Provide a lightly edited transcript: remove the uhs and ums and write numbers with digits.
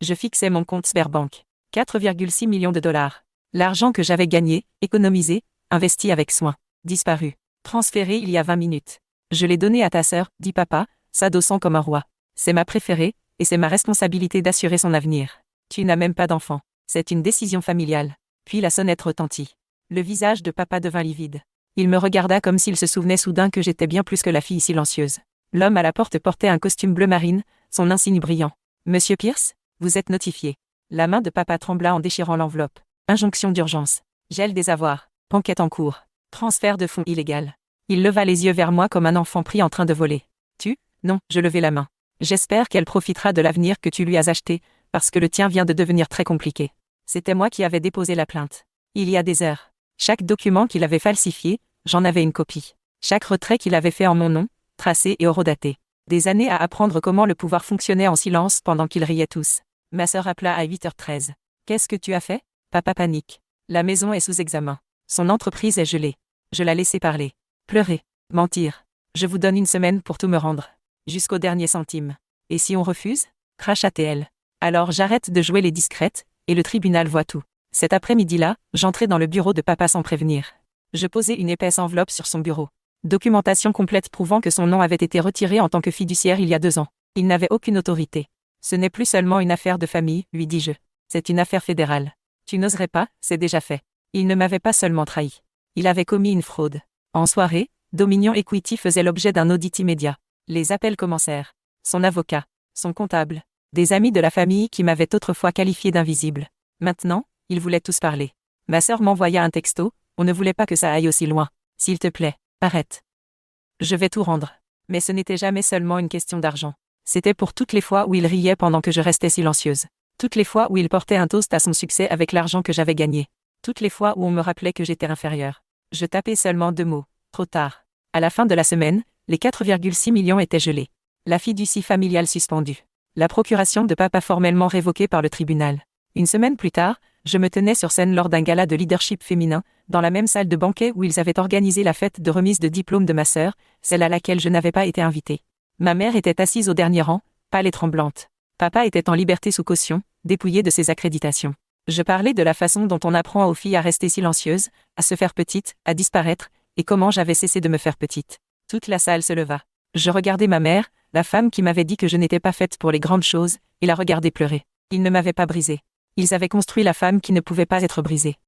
Je fixais mon compte Sberbank. 4,6 millions de dollars. L'argent que j'avais gagné, économisé, investi avec soin, disparu, transféré il y a 20 minutes. Je l'ai donné à ta sœur, dit papa, s'adossant comme un roi. C'est ma préférée, et c'est ma responsabilité d'assurer son avenir. Tu n'as même pas d'enfant. C'est une décision familiale. Puis la sonnette retentit. Le visage de papa devint livide. Il me regarda comme s'il se souvenait soudain que j'étais bien plus que la fille silencieuse. L'homme à la porte portait un costume bleu marine, son insigne brillant. Monsieur Pierce, vous êtes notifié. La main de papa trembla en déchirant l'enveloppe. Injonction d'urgence. Gel des avoirs. Enquête en cours. Transfert de fonds illégal. Il leva les yeux vers moi comme un enfant pris en train de voler. Tu? Non, je levai la main. J'espère qu'elle profitera de l'avenir que tu lui as acheté, parce que le tien vient de devenir très compliqué. C'était moi qui avais déposé la plainte. Il y a des heures. Chaque document qu'il avait falsifié, j'en avais une copie. Chaque retrait qu'il avait fait en mon nom, tracé et horodaté. Des années à apprendre comment le pouvoir fonctionnait en silence pendant qu'ils riaient tous. Ma sœur appela à 8h13. Qu'est-ce que tu as fait? Papa panique. La maison est sous examen. Son entreprise est gelée. Je la laissai parler. Pleurer. Mentir. Je vous donne une semaine pour tout me rendre. Jusqu'au dernier centime. Et si on refuse? Cracha-t-elle. Alors j'arrête de jouer les discrètes, et le tribunal voit tout. Cet après-midi-là, j'entrai dans le bureau de papa sans prévenir. Je posai une épaisse enveloppe sur son bureau. Documentation complète prouvant que son nom avait été retiré en tant que fiduciaire il y a 2 ans. Il n'avait aucune autorité. Ce n'est plus seulement une affaire de famille, lui dis-je. C'est une affaire fédérale. Tu n'oserais pas, c'est déjà fait. Il ne m'avait pas seulement trahi. Il avait commis une fraude. En soirée, Dominion Equity faisait l'objet d'un audit immédiat. Les appels commencèrent. Son avocat, son comptable, des amis de la famille qui m'avaient autrefois qualifié d'invisible. Maintenant, ils voulaient tous parler. Ma sœur m'envoya un texto, on ne voulait pas que ça aille aussi loin. S'il te plaît, arrête. Je vais tout rendre. Mais ce n'était jamais seulement une question d'argent. C'était pour toutes les fois où il riait pendant que je restais silencieuse. Toutes les fois où il portait un toast à son succès avec l'argent que j'avais gagné. Toutes les fois où on me rappelait que j'étais inférieure. Je tapais seulement 2 mots. Trop tard. À la fin de la semaine, les 4,6 millions étaient gelés. La fiducie familiale suspendue. La procuration de papa formellement révoquée par le tribunal. Une semaine plus tard, je me tenais sur scène lors d'un gala de leadership féminin, dans la même salle de banquet où ils avaient organisé la fête de remise de diplôme de ma sœur, celle à laquelle je n'avais pas été invitée. Ma mère était assise au dernier rang, pâle et tremblante. Papa était en liberté sous caution, dépouillé de ses accréditations. Je parlais de la façon dont on apprend aux filles à rester silencieuses, à se faire petites, à disparaître, et comment j'avais cessé de me faire petite. Toute la salle se leva. Je regardais ma mère, la femme qui m'avait dit que je n'étais pas faite pour les grandes choses, et la regardais pleurer. Ils ne m'avaient pas brisée. Ils avaient construit la femme qui ne pouvait pas être brisée.